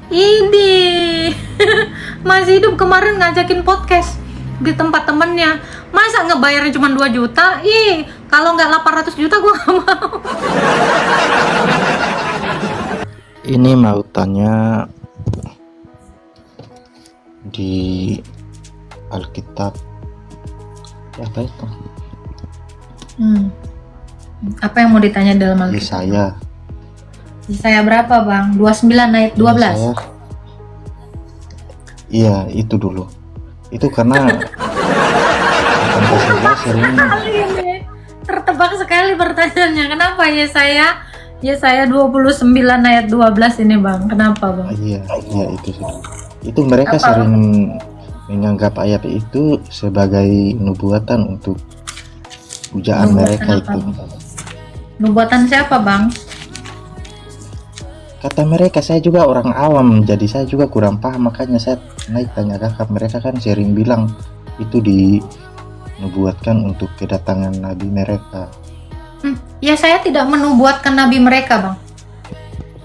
Ini masih hidup kemarin ngajakin podcast di tempat temennya. Masa ngebayarnya cuma 2 juta? Kalau nggak 800 juta gue nggak mau. Ini mau tanya di Alkitab apa itu? Apa yang mau ditanya dalam Alkitab? Yesaya berapa bang? 29 ayat 12? Iya itu dulu. Itu karena sering tertebak sekali pertanyaannya. Kenapa Yesaya 29 ayat 12 ini bang? Kenapa bang? Iya itu sih. Itu mereka sering menganggap ayat itu sebagai nubuatan untuk pujaan mereka itu. Nubuatan siapa bang? Kata mereka, saya juga orang awam, jadi saya juga kurang paham, makanya saya naik tanya kakak. Mereka kan sering bilang itu dinubuatkan untuk kedatangan nabi mereka. Ya saya tidak menubuatkan nabi mereka bang,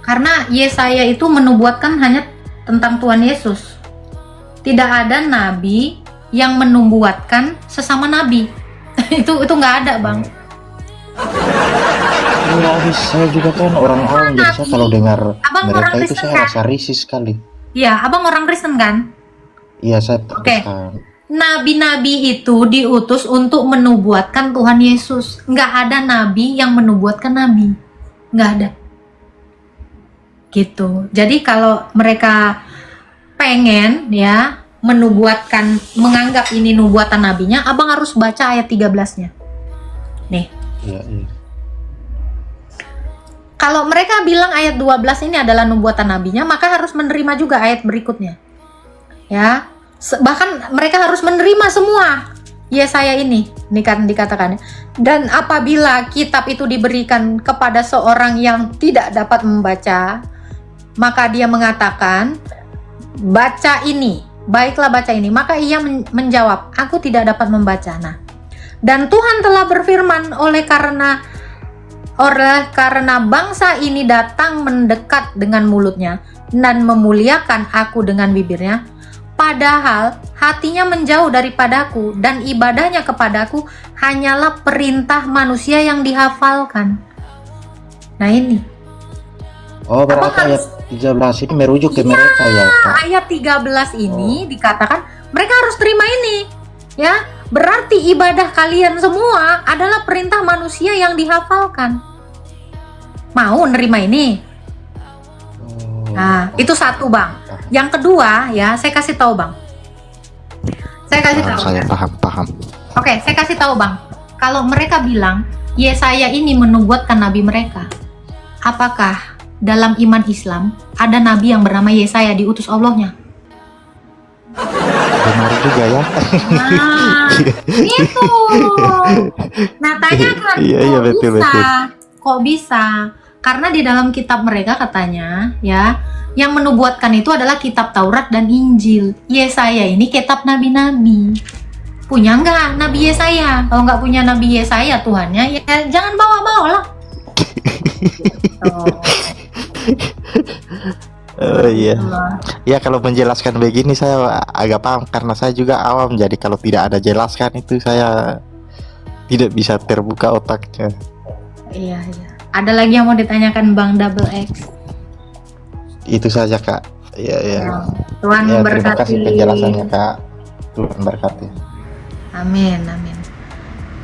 karena Yesaya itu menubuatkan hanya tentang Tuhan Yesus. Tidak ada nabi yang menubuatkan sesama nabi. itu nggak ada bang. Ya habis saya juga kan orang awam, jadi saya kalau dengar mereka itu saya rasa risih sekali. Iya, abang orang Kristen kan? Iya saya Protestan. Nabi-nabi itu diutus untuk menubuatkan Tuhan Yesus. Nggak ada nabi yang menubuatkan nabi, nggak ada. Gitu. Jadi kalau mereka pengen ya menubuatkan, menganggap ini nubuatan nabinya, abang harus baca ayat 13-nya. Nih. Iya. Kalau mereka bilang ayat 12 ini adalah nubuatan nabinya, maka harus menerima juga ayat berikutnya. Ya. Bahkan mereka harus menerima semua Yesaya ini dikatakan. Dan apabila kitab itu diberikan kepada seorang yang tidak dapat membaca, maka dia mengatakan, baca ini, baiklah baca ini. Maka ia menjawab, aku tidak dapat membaca. Nah, dan Tuhan telah berfirman, oleh karena bangsa ini datang mendekat dengan mulutnya dan memuliakan aku dengan bibirnya, padahal hatinya menjauh daripadaku dan ibadahnya kepadaku hanyalah perintah manusia yang dihafalkan. Nah ini. Oh berarti ayat 13 ini merujuk ke mereka ya Kak? Ayat 13 ini dikatakan mereka harus terima ini. Ya, berarti ibadah kalian semua adalah perintah manusia yang dihafalkan. Mau nerima ini? Nah, itu satu bang. Yang kedua ya, saya kasih tahu bang. Saya paham. Oke, saya kasih tahu bang. Kalau mereka bilang Yesaya ini menubuatkan nabi mereka, apakah dalam iman Islam ada nabi yang bernama Yesaya diutus Allahnya? Benar juga ya. Nah, itu. Nah, tanyakan betul. Kok bisa? Karena di dalam kitab mereka katanya, ya, yang menubuatkan itu adalah kitab Taurat dan Injil. Yesaya ini kitab nabi-nabi. Punya nggak Nabi Yesaya? Kalau nggak punya Nabi Yesaya Tuhannya, ya jangan bawa-bawa lah. Oh iya. Ya kalau menjelaskan begini saya agak paham karena saya juga awam. Jadi kalau tidak ada jelaskan itu saya tidak bisa terbuka otaknya. Iya. Ada lagi yang mau ditanyakan Bang Double X? Itu saja Kak. Iya. Tuhan ya, berkati. Terima kasih penjelasannya Kak. Tuhan berkati. Amin.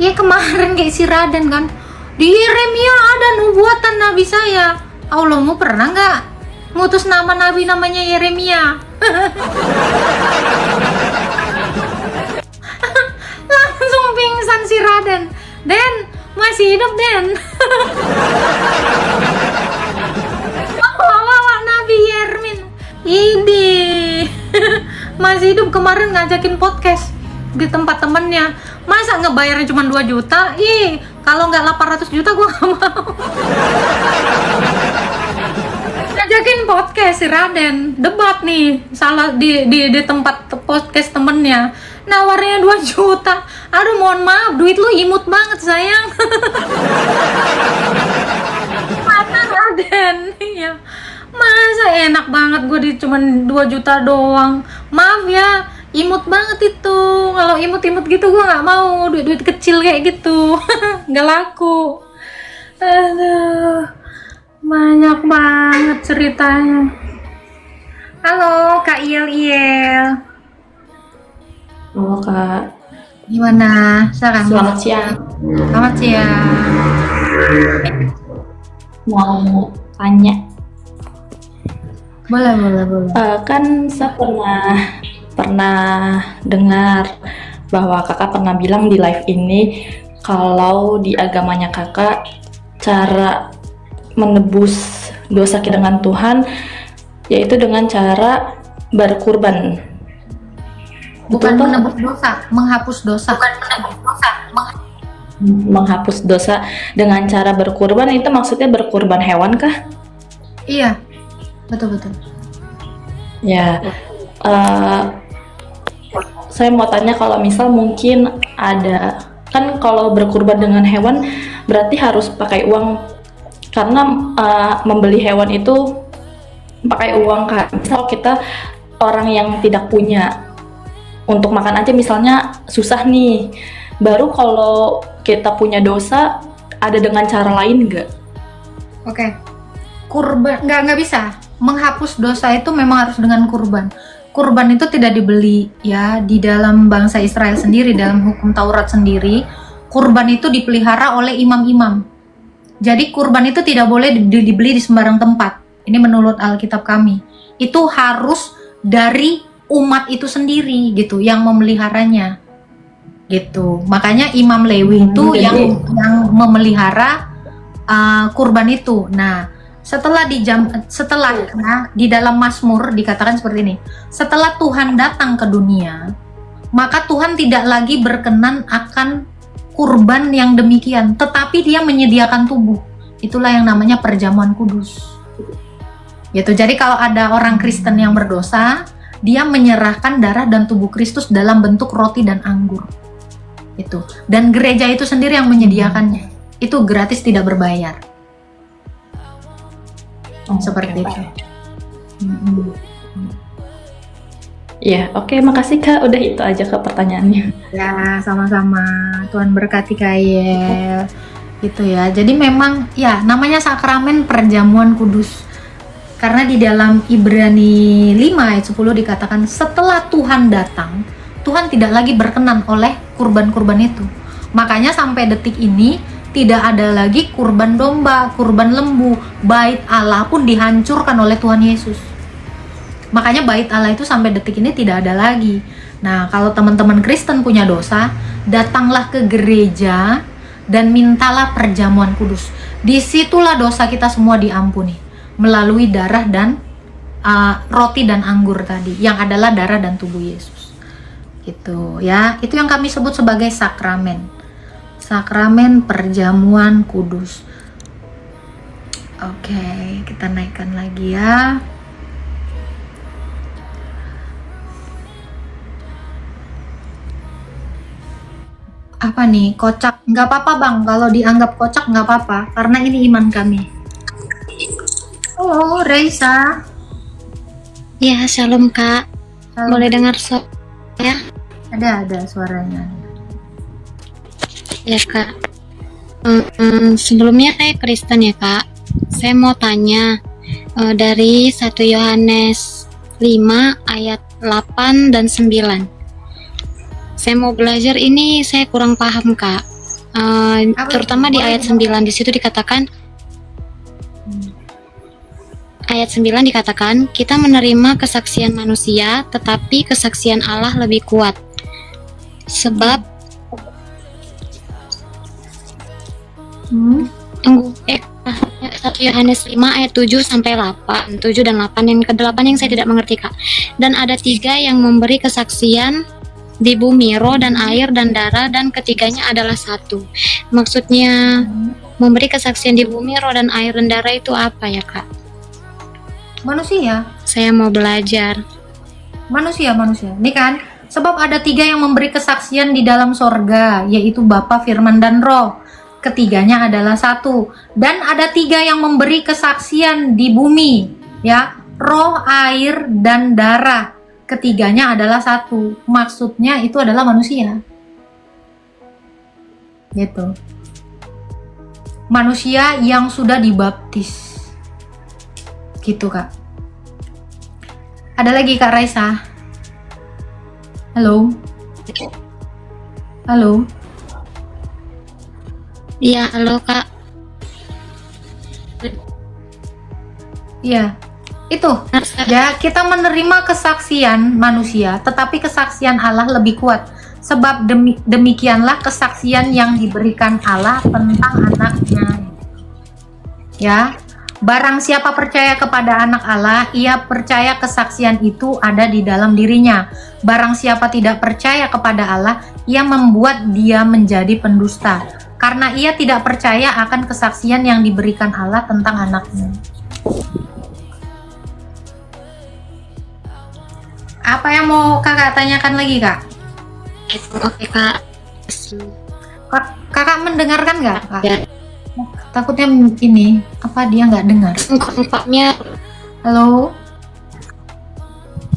Ya kemarin kayak si Raden kan, di Yeremia ada nubuatan nabi saya. Allahmu pernah nggak ngutus nama nabi namanya Yeremia? Langsung pingsan si Raden. Den, masih hidup Den. Bawa nabi Yermin. Ini masih hidup kemarin ngajakin podcast di tempat temennya. Masa ngebayarnya cuma 2 juta? Kalau nggak 800 juta gue nggak mau. Ngajakin podcast si Raden, debat nih, salah di tempat podcast temennya, nawarnya 2 juta. Aduh mohon maaf, duit lu imut banget sayang. Mana Raden? Iya. Masa enak banget gue di cuman 2 juta doang. Maaf ya, imut banget itu. Kalau imut-imut gitu gue nggak mau, duit-duit kecil kayak gitu. Nggak laku. Aduh, banyak banget ceritanya. Halo Kak Iel. Halo Kak, Gimana sekarang? selamat siang. Selamat siang. Mau tanya, Boleh. kan saya pernah dengar bahwa kakak pernah bilang di live ini kalau di agamanya kakak cara menebus dosa kita dengan Tuhan yaitu dengan cara berkurban. Bukan Betul, Pak? menebus dosa, menghapus dosa. Menghapus dosa dengan cara berkurban itu maksudnya berkurban hewan kah? Iya, betul. Ya, eh, saya mau tanya kalau misal mungkin ada, kan kalau berkurban dengan hewan berarti harus pakai uang karena membeli hewan itu pakai uang kan. Misal kita orang yang tidak punya untuk makan aja misalnya susah nih. Baru kalau kita punya dosa ada dengan cara lain nggak? Oke. Kurban nggak bisa. Menghapus dosa itu memang harus dengan kurban. Kurban itu tidak dibeli ya, di dalam bangsa Israel sendiri, dalam hukum Taurat sendiri, kurban itu dipelihara oleh imam-imam. Jadi kurban itu tidak boleh dibeli di sembarang tempat. Ini menurut Alkitab kami. Itu harus dari umat itu sendiri gitu yang memeliharanya. Gitu. Makanya Imam Lewi itu Jadi- yang memelihara kurban itu. Nah, setelah di dalam Mazmur dikatakan seperti ini. Setelah Tuhan datang ke dunia, maka Tuhan tidak lagi berkenan akan kurban yang demikian, tetapi Dia menyediakan tubuh. Itulah yang namanya perjamuan kudus. Gitu. Jadi kalau ada orang Kristen yang berdosa, dia menyerahkan darah dan tubuh Kristus dalam bentuk roti dan anggur. Itu. Dan gereja itu sendiri yang menyediakannya. Itu gratis, tidak berbayar. Seperti itu. Ya, oke, makasih Kak. Udah itu aja Kak pertanyaannya. Ya, sama-sama. Tuhan berkati Kayel. Gitu ya. Jadi memang ya namanya sakramen perjamuan kudus. Karena di dalam Ibrani 5 ayat 10 dikatakan setelah Tuhan datang, Tuhan tidak lagi berkenan oleh kurban-kurban itu. Makanya sampai detik ini tidak ada lagi kurban domba, kurban lembu. Bait Allah pun dihancurkan oleh Tuhan Yesus. Makanya bait Allah itu sampai detik ini tidak ada lagi. Nah, kalau teman-teman Kristen punya dosa, datanglah ke gereja dan mintalah perjamuan kudus. Disitulah dosa kita semua diampuni melalui darah dan roti dan anggur tadi, yang adalah darah dan tubuh Yesus. Gitu ya. Itu yang kami sebut sebagai sakramen. Sakramen perjamuan kudus. Oke, kita naikkan lagi ya. Apa nih, kocak? Nggak apa-apa bang, kalau dianggap kocak nggak apa-apa, karena ini iman kami. Oh, Reisa. Ya, shalom Kak. Halo. Boleh dengar ya? Ada suaranya. Ya Kak. Sebelumnya saya Kristen ya Kak. Saya mau tanya dari 1 Yohanes 5 ayat 8 dan 9. Saya mau belajar ini, saya kurang paham Kak. Terutama di ayat 9, di situ dikatakan ayat 9 dikatakan, kita menerima kesaksian manusia, tetapi kesaksian Allah lebih kuat. Sebab, tunggu, 1 Yohanes 5 ayat 7 sampai 8, 7 dan 8, yang ke-8 yang saya tidak mengerti Kak. Dan ada 3 yang memberi kesaksian di bumi, roh dan air dan darah, dan ketiganya adalah satu. Maksudnya, memberi kesaksian di bumi, roh dan air dan darah itu apa ya Kak? Manusia. Saya mau belajar. Manusia. Ini kan, sebab ada 3 yang memberi kesaksian di dalam sorga, yaitu Bapa, Firman, dan Roh. Ketiganya adalah satu. Dan ada 3 yang memberi kesaksian di bumi, Ya, roh, air, dan darah. Ketiganya adalah satu. Maksudnya itu adalah manusia. Gitu. Manusia yang sudah dibaptis. Gitu, Kak. Ada lagi, Kak Raisa? Halo? Halo? Iya, halo Kak. Iya. Itu. Ya, kita menerima kesaksian manusia, tetapi kesaksian Allah lebih kuat. Sebab demikianlah kesaksian yang diberikan Allah tentang anaknya. Ya, barang siapa percaya kepada anak Allah, ia percaya kesaksian itu ada di dalam dirinya. Barang siapa tidak percaya kepada Allah, ia membuat dia menjadi pendusta. Karena ia tidak percaya akan kesaksian yang diberikan Allah tentang anaknya. Apa yang mau kakak tanyakan lagi, Kak? Oke Kak. Kakak mendengarkan nggak, Kak? Ya. Takutnya ini, apa dia nggak dengar? Engkau-engkaunya Halo?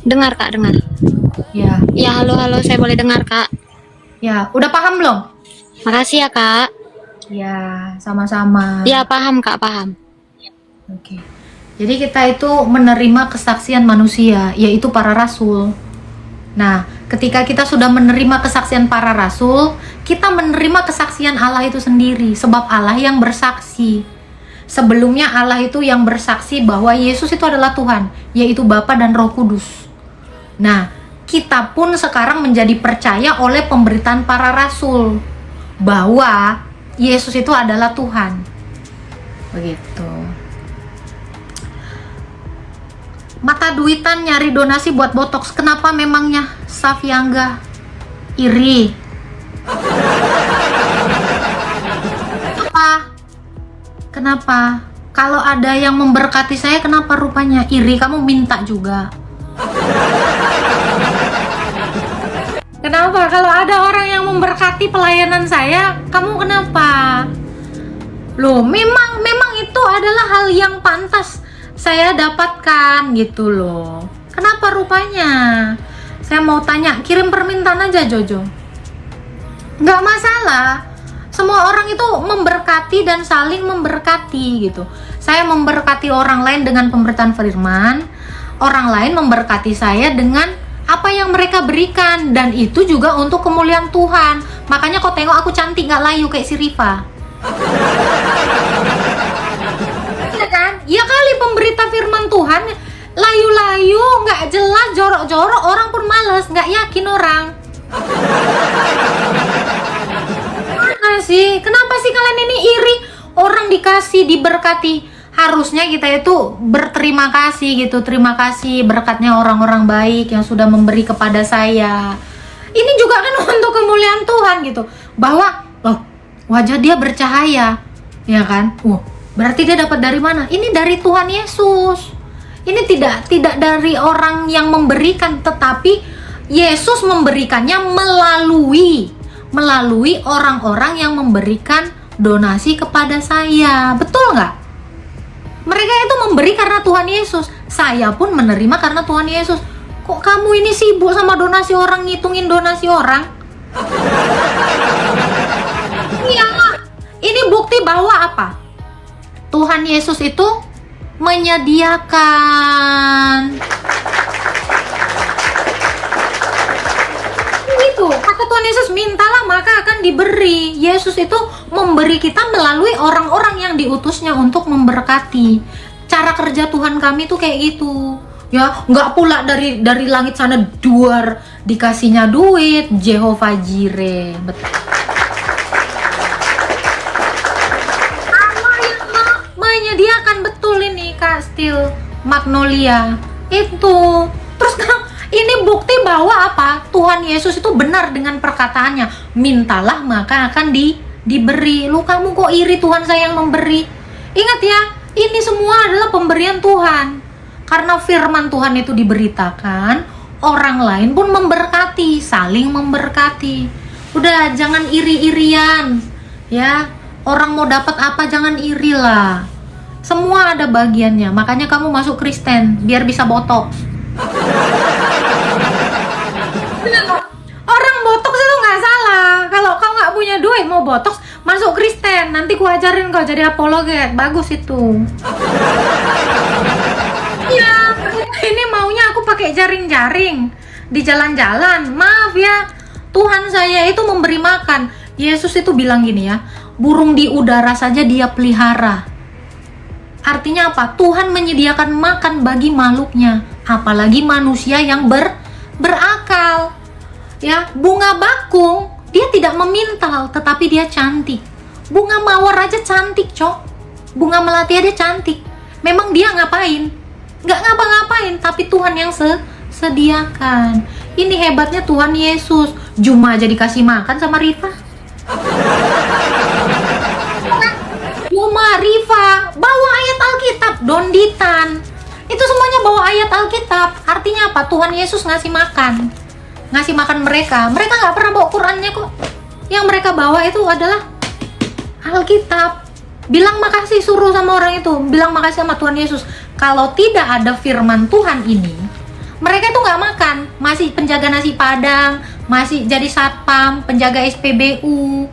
dengar Kak, dengar. Ya, Ya, halo, saya boleh dengar Kak. ya. Udah paham belum? Makasih ya Kak. Ya, sama-sama. Ya, paham Kak, paham. Oke. Jadi kita itu menerima kesaksian manusia, yaitu para rasul. Nah, ketika kita sudah menerima kesaksian para rasul, kita menerima kesaksian Allah itu sendiri, sebab Allah yang bersaksi. Sebelumnya Allah itu yang bersaksi bahwa Yesus itu adalah Tuhan, yaitu Bapa dan Roh Kudus. Nah, kita pun sekarang menjadi percaya oleh pemberitaan para rasul bahwa Yesus itu adalah Tuhan. Begitu. Mata duitan nyari donasi buat botox. Kenapa memangnya, Safiangga? Iri. Kenapa? Kalau ada yang memberkati saya, kenapa rupanya iri? Kamu minta juga. Kenapa? Kalau ada orang yang memberkati pelayanan saya, kamu kenapa? Loh, memang itu adalah hal yang pantas saya dapatkan gitu loh. Kenapa rupanya? Saya mau tanya, kirim permintaan aja Jojo. Nggak masalah. Semua orang itu memberkati dan saling memberkati gitu. Saya memberkati orang lain dengan pemberitaan firman, orang lain memberkati saya dengan apa yang mereka berikan, dan itu juga untuk kemuliaan Tuhan. Makanya kau tengok aku cantik nggak layu kayak si Rifa. Iya kan? Ya kali pemberita firman Tuhan layu-layu, nggak jelas, jorok-jorok, orang pun males, nggak yakin orang. Kenapa sih kalian ini iri? Orang dikasih, diberkati. Harusnya kita itu berterima kasih gitu. Terima kasih berkatnya orang-orang baik yang sudah memberi kepada saya. Ini juga kan untuk kemuliaan Tuhan gitu. Bahwa wajah dia bercahaya, ya kan? Berarti dia dapat dari mana? Ini dari Tuhan Yesus. Ini tidak dari orang yang memberikan, tetapi Yesus memberikannya melalui orang-orang yang memberikan donasi kepada saya. Betul nggak? Mereka itu memberi karena Tuhan Yesus. Saya pun menerima karena Tuhan Yesus. Kok kamu ini sibuk sama donasi orang, ngitungin donasi orang? Iya, ini bukti bahwa apa? Tuhan Yesus itu menyediakan. Gitu, kata Tuhan Yesus, mintalah maka akan diberi. Yesus itu memberi kita melalui orang-orang yang diutusnya untuk memberkati. Cara kerja Tuhan kami tuh kayak gitu. Ya, nggak pula dari langit sana duar dikasihnya duit. Jehovah Jireh. Betul. Allah yang menyediakan, betul ini Kak Steel Magnolia. Itu. Terus ini bukti bahwa apa? Tuhan Yesus itu benar dengan perkataannya. Mintalah maka akan diberi. Lu kamu kok iri, Tuhan saya yang memberi? Ingat ya, ini semua adalah pemberian Tuhan. Karena firman Tuhan itu diberitakan, orang lain pun memberkati, saling memberkati. Udah, jangan iri-irian. Ya, orang mau dapat apa jangan iri lah. Semua ada bagiannya. Makanya kamu masuk Kristen biar bisa botox. Orang botox itu nggak salah. Kalau kau nggak punya duit mau botox, masuk Kristen. Nanti ku ajarin kau jadi apologet. Bagus itu. Ya, ini maunya aku pakai jaring-jaring di jalan-jalan. Maaf ya, Tuhan saya itu memberi makan. Yesus itu bilang gini ya, burung di udara saja dia pelihara. Artinya apa? Tuhan menyediakan makan bagi makhluknya, apalagi manusia yang berakal. Ya, bunga bakung dia tidak memintal, tetapi dia cantik. Bunga mawar aja cantik, cok. Bunga melati aja cantik. Memang dia ngapain? Nggak ngapa-ngapain, tapi Tuhan yang sediakan. Ini hebatnya Tuhan Yesus. Juma aja dikasih makan sama Rifa. Juma, Rifa, bawa ayat Alkitab, Donditan. Itu semuanya bawa ayat Alkitab. Artinya apa? Tuhan Yesus ngasih makan. Ngasih makan mereka. Mereka nggak pernah bawa Qurannya kok. Yang mereka bawa itu adalah Alkitab. Bilang makasih, suruh sama orang itu. Bilang makasih sama Tuhan Yesus. Kalau tidak ada firman Tuhan ini, mereka tuh nggak makan. Masih penjaga nasi padang, masih jadi satpam, penjaga SPBU.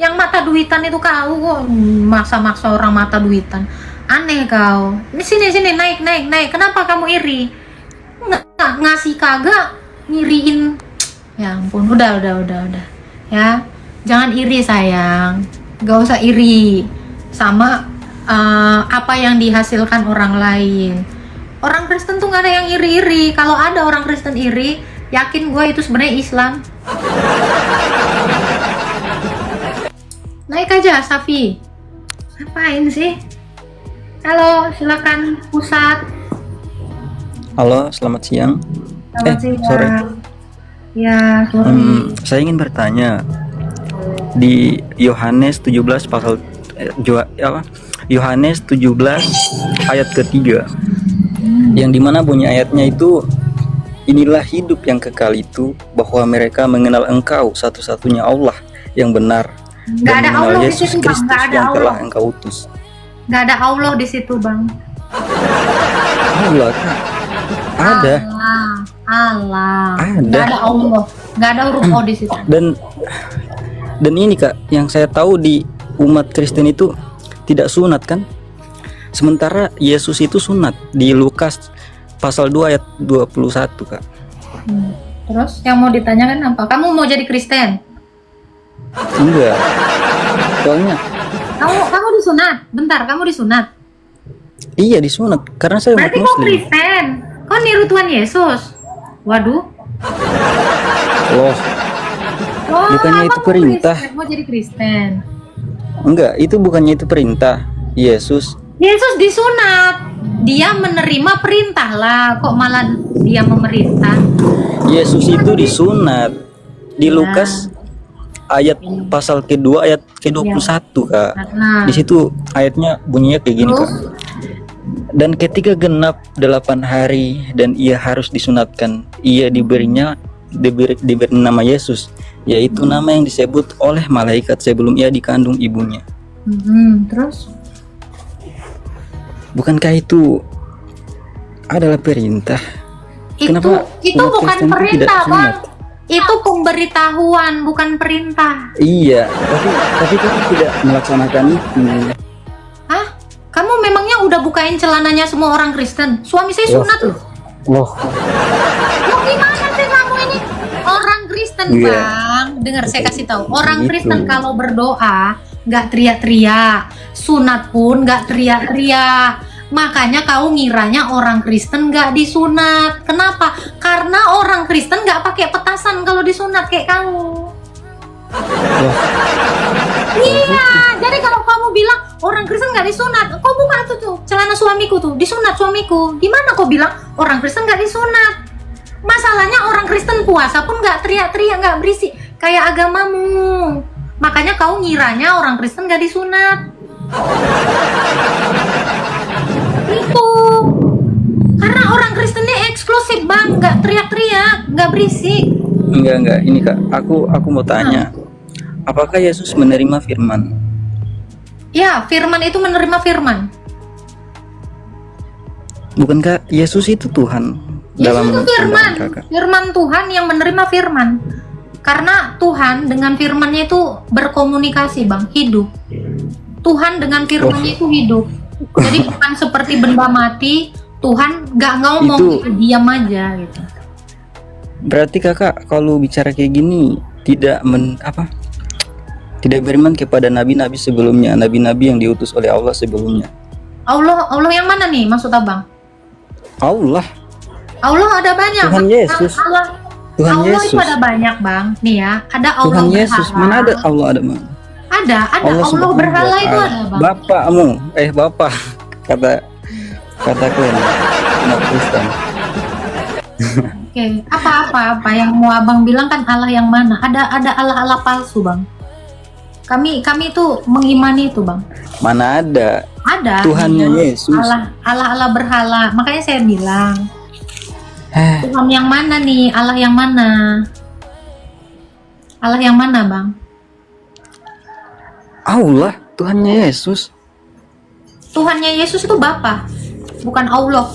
Yang mata duitan itu kau kok maksa-maksa orang mata duitan. Aneh kau. Ini sini naik. Kenapa kamu iri? Ngasih kagak ngiriin. Ya ampun, udah. Ya, jangan iri sayang. Gak usah iri sama apa yang dihasilkan orang lain. Orang Kristen tuh gak ada yang iri-iri. Kalau ada orang Kristen iri, yakin gue itu sebenarnya Islam. Naik aja, Safi. Ngapain sih? Halo, silakan pusat. Halo, selamat siang. Selamat siang. Sore. Ya, sore. Saya ingin bertanya di Yohanes 17 pasal Yohanes 17 ayat ketiga, yang dimana bunyi ayatnya itu, inilah hidup yang kekal itu, bahwa mereka mengenal Engkau satu-satunya Allah yang benar, Nggak dan ada mengenal Allah di Yesus situ, Bang. Kristus Nggak ada yang telah Allah. Engkau utus. Nggak ada Allah di situ, Bang. Allah, Kak. Ada. Allah. Ada. Nggak ada Allah. Nggak ada huruf O di situ. Dan ini Kak, yang saya tahu di umat Kristen itu tidak sunat kan? Sementara Yesus itu sunat di Lukas pasal 2 ayat 21 Kak. Terus yang mau ditanyakan apa? Kamu mau jadi Kristen? Enggak. Soalnya Kamu disunat? Bentar, kamu disunat? iya disunat karena saya umat Berarti kau Muslim. Kristen? Kau niru Tuhan Yesus? Waduh. Loh, bukannya apa itu mau perintah? Kristen? Mau jadi Kristen? Enggak, itu bukannya itu perintah Yesus. Yesus disunat. Dia menerima perintah lah. Kok malah dia memerintah? Yesus itu disunat di Lukas ayat pasal kedua ayat ke-21 Kak. Nah, Di situ ayatnya bunyinya kayak gini terus? Kak. Dan ketika genap 8 hari dan ia harus disunatkan, ia diberi nama Yesus, yaitu nama yang disebut oleh malaikat sebelum ia dikandung ibunya. Terus? Bukankah itu adalah perintah? Kenapa Itu umat bukan Kristen itu tidak perintah, sunat? Bang. Itu pemberitahuan, bukan perintah. Iya, tapi kita tidak melaksanakan itu. Hah? Kamu memangnya udah bukain celananya semua orang Kristen? Suami saya sunat loh. Loh, Loh, gimana sih kamu ini? Orang Kristen, Iya. Bang. Dengar, saya kasih tahu. Orang Gitu. Kristen kalau berdoa nggak teriak-teriak. Sunat pun nggak teriak-teriak. Makanya kau ngiranya orang Kristen nggak disunat. Kenapa? Karena orang Kristen nggak pakai petasan kalau disunat kayak kamu. Iya, jadi kalau kamu bilang orang Kristen nggak disunat, kau buka tuh celana suamiku tuh, disunat suamiku. Gimana kau bilang orang Kristen nggak disunat? Masalahnya orang Kristen puasa pun nggak teriak-teriak, nggak berisik kayak agamamu. Makanya kau ngiranya orang Kristen nggak disunat. Itu karena orang Kristennya eksklusif, Bang, nggak teriak-teriak, nggak berisik. enggak. Ini Kak, aku mau tanya. apakah Yesus menerima firman? Ya, firman itu menerima firman. Bukankah Yesus itu Tuhan? Yesus itu firman. pandangan kakak? Firman Tuhan yang menerima firman. Karena Tuhan dengan firman-Nya itu berkomunikasi, Bang, hidup. Tuhan dengan firman-Nya itu hidup. Jadi bukan seperti benda mati, Tuhan nggak ngomong, Itu- gitu, diam aja gitu. Berarti kakak kalau bicara kayak gini tidak tidak beriman kepada nabi-nabi sebelumnya, nabi-nabi yang diutus oleh Allah sebelumnya. Allah yang mana nih maksud Abang? Allah, Allah ada banyak. Tuhan Yesus. Tuhan Allah itu Yesus. ada banyak, Bang. Nih ya, ada Allah Tuhan Yesus. berhala. Mana ada Allah ada mana? Ada Allah Subhanahu berhala wa itu ta'ala. ada, Bang. Bapakmu, Bapak kata kalian umat Kristen. Oke, apa yang mau Abang bilang kan Allah yang mana? Ada Allah palsu, Bang. Kami itu mengimani itu, Bang. Mana ada Ada. Tuhannya iya. Yesus. Allah berhala. Makanya saya bilang, Eh, Tuhan yang mana nih? Allah yang mana? Allah yang mana, Bang? Allah, Tuhannya Yesus. Tuhannya Yesus itu Bapa, bukan Allah.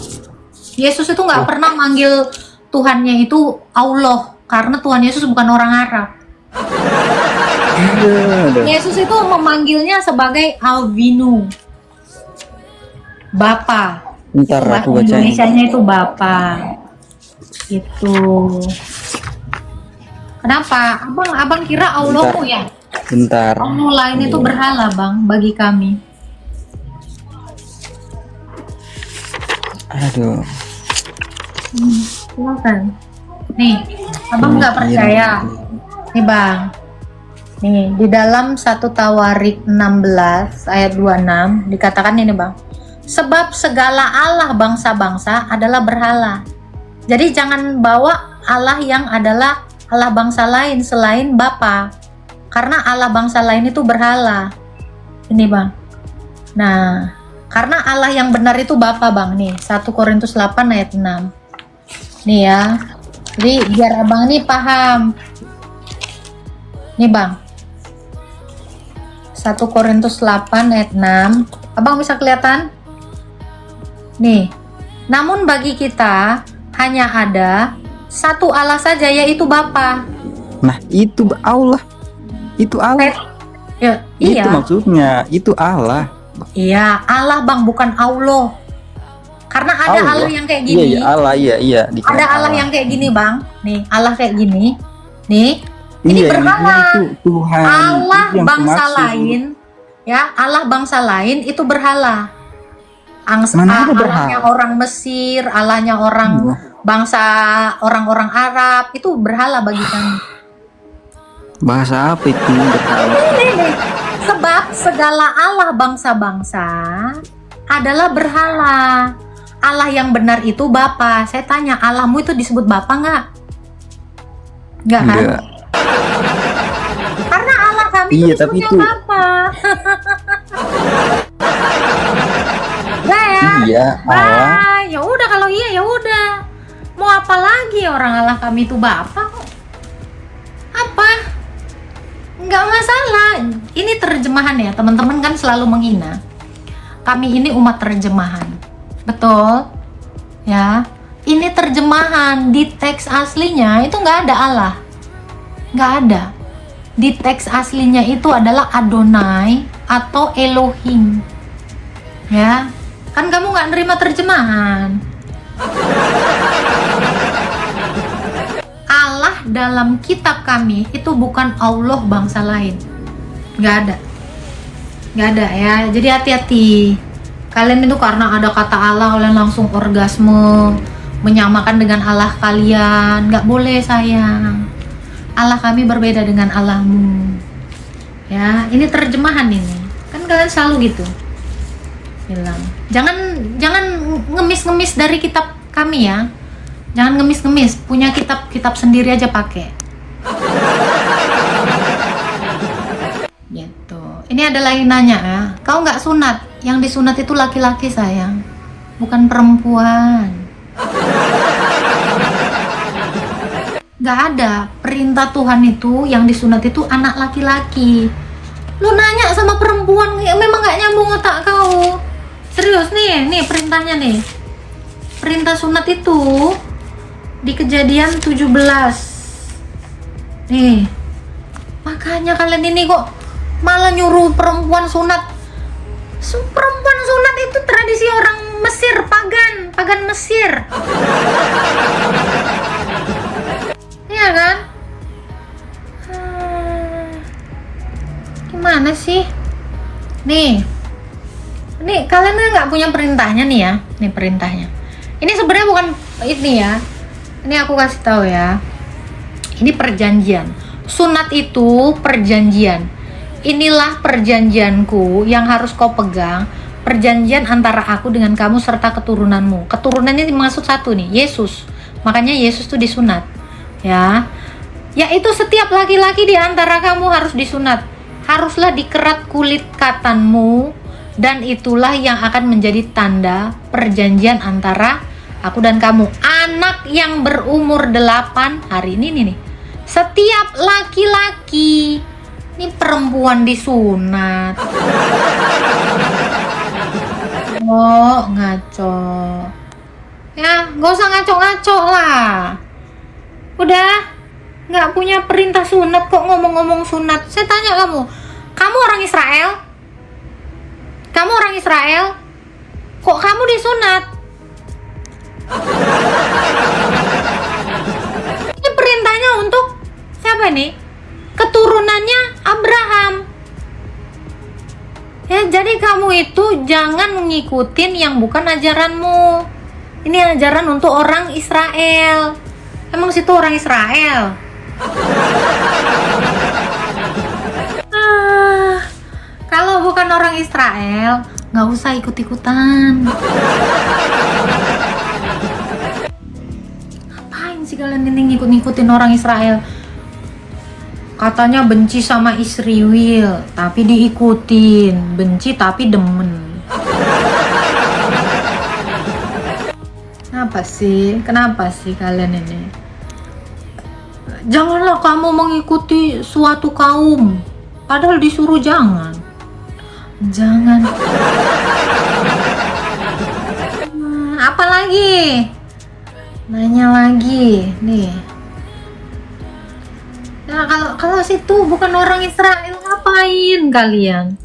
Yesus itu nggak pernah manggil Tuhannya itu Allah, karena Tuhan Yesus bukan orang Arab. Ada. Yesus itu memanggilnya sebagai Avinu, Bapa. Bentar Bahasa aku bacain. Indonesianya itu Bapa. Gitu. Kenapa? Abang kira Allahmu ya? Bentar. Allah lain itu berhala, Bang, bagi kami. Aduh. Silakan. Nih, Abang nggak percaya. Nih, Bang. Nih, di dalam 1 Tawarik 16 ayat 26 dikatakan ini, Bang. Sebab segala Allah bangsa-bangsa adalah berhala. Jadi jangan bawa Allah yang adalah Allah bangsa lain selain Bapa. Karena Allah bangsa lain itu berhala. Ini, Bang. Nah, karena Allah yang benar itu Bapa, Bang. Nih, 1 Korintus 8 ayat 6. Nih ya. Jadi biar Abang nih paham. Nih, Bang. 1 Korintus 8 ayat 6. Abang bisa kelihatan? Nih. Namun bagi kita hanya ada satu Allah saja, yaitu Bapa. Nah, itu Allah. Itu Allah. Ya, Itu iya. maksudnya, itu Allah. Iya, Allah, Bang, bukan Allah. Karena ada Allah yang kayak gini. Iya, Allah, iya. Dikira Ada Allah yang kayak gini, Bang. Nih, Allah kayak gini. Nih, ini Iya, berhala. itu Tuhan. Allah Itu yang bangsa kumaksud. lain, ya, Allah bangsa lain itu berhala. Mana ada berhala? Allahnya orang Mesir, Allahnya orang Iya. bangsa orang-orang Arab itu berhala bagi kami. Bahasa apa itu berhala? Ini, sebab segala Allah bangsa-bangsa adalah berhala. Allah yang benar itu Bapa. Saya tanya, Allahmu itu disebut Bapa nggak? Nggak kan? Enggak. Karena Allah kami Iya, itu tapi disebutnya itu- Bapa. Udah ya. Iya, Allah. Bah, ya udah kalau iya ya udah. Mau apa lagi orang Allah kami itu Bapa kok? Apa? Nggak masalah. Ini terjemahan ya, teman-teman kan selalu menghina. Kami ini umat terjemahan. Betul? Ya. Ini terjemahan, di teks aslinya itu nggak ada Allah. Nggak ada. Di teks aslinya itu adalah Adonai atau Elohim. Ya. Kan kamu nggak nerima terjemahan. Allah dalam kitab kami itu bukan Allah bangsa lain. Nggak ada. Nggak ada ya. Jadi hati-hati. Kalian itu karena ada kata Allah, kalian langsung orgasme, menyamakan dengan Allah kalian. Nggak boleh, sayang. Allah kami berbeda dengan Allahmu. Ya, ini terjemahan ini. Kan kalian selalu gitu bilang. Jangan ngemis-ngemis dari kitab kami ya. Jangan ngemis-ngemis. Punya kitab sendiri aja pakai. Gitu. Ini ada lagi nanya ya. Kau nggak sunat? Yang disunat itu laki-laki, sayang, bukan perempuan. Nggak ada. Perintah Tuhan itu yang disunat itu anak laki-laki. Lu nanya sama perempuan, memang nggak nyambung otak kau. Serius nih perintahnya nih. Perintah sunat itu di Kejadian 17. Nih. Makanya kalian ini kok malah nyuruh perempuan sunat. Perempuan sunat itu tradisi orang Mesir, pagan Mesir. Iya kan? Gimana sih? Nih kalian nggak punya perintahnya nih ya. Nih perintahnya. Ini sebenarnya bukan ini ya. Ini aku kasih tahu ya. Ini perjanjian. Sunat itu perjanjian. Inilah perjanjianku yang harus kau pegang. Perjanjian antara aku dengan kamu serta keturunanmu. Keturunannya dimaksud satu nih, Yesus. Makanya Yesus tuh disunat. Ya. Yaitu setiap laki-laki di antara kamu harus disunat. Haruslah dikerat kulit katanmu, dan itulah yang akan menjadi tanda perjanjian antara aku dan kamu. Anak yang berumur 8 hari ini nih. Setiap laki-laki, ini perempuan disunat. Oh, ngaco. Ya, gak usah ngaco-ngaco lah. Udah, gak punya perintah sunat kok ngomong-ngomong sunat. Saya tanya kamu orang Israel? Kamu orang Israel? Kok kamu disunat? Ini perintahnya untuk siapa nih? Keturunannya Abraham. Ya, jadi kamu itu jangan ngikutin yang bukan ajaranmu. Ini ajaran untuk orang Israel. Emang situ orang Israel? Kalau bukan orang Israel, nggak usah ikut-ikutan. Ngapain sih kalian ini ngikut-ngikutin orang Israel? Katanya benci sama istri Will, tapi diikutin. Benci tapi demen. Kenapa sih kalian ini? Janganlah kamu mengikuti suatu kaum, padahal disuruh jangan. Apa lagi? Nanya lagi nih. Nah, kalau situ bukan orang Israel, ngapain kalian?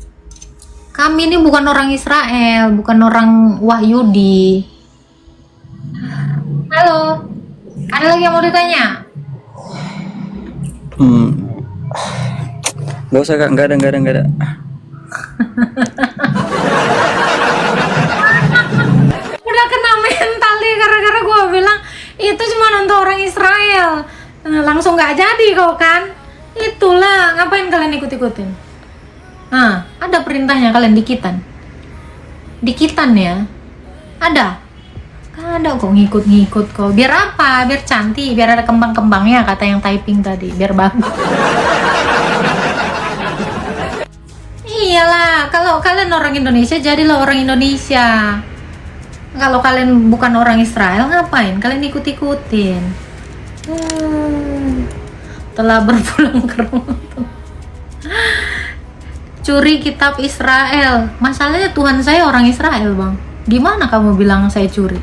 Kami ini bukan orang Israel, bukan orang Wahyudi. Halo, ada lagi yang mau ditanya? Gak usah kak, nggak ada. Udah kena mental nih gara-gara gue bilang itu cuma untuk orang Israel. Langsung nggak jadi kok kan? Itulah, ngapain kalian ikut-ikutin? Nah, ada perintahnya kalian dikitan ya? Ada kok ngikut-ngikut kok. Biar apa? Biar cantik, biar ada kembang-kembangnya kata yang typing tadi, biar bagus. Iyalah, kalau kalian orang Indonesia, jadilah orang Indonesia. Kalau kalian bukan orang Israel, ngapain kalian ikut-ikutin? Telah berpulang ke rumah. Curi kitab Israel. Masalahnya Tuhan saya orang Israel, Bang. Gimana kamu bilang saya curi?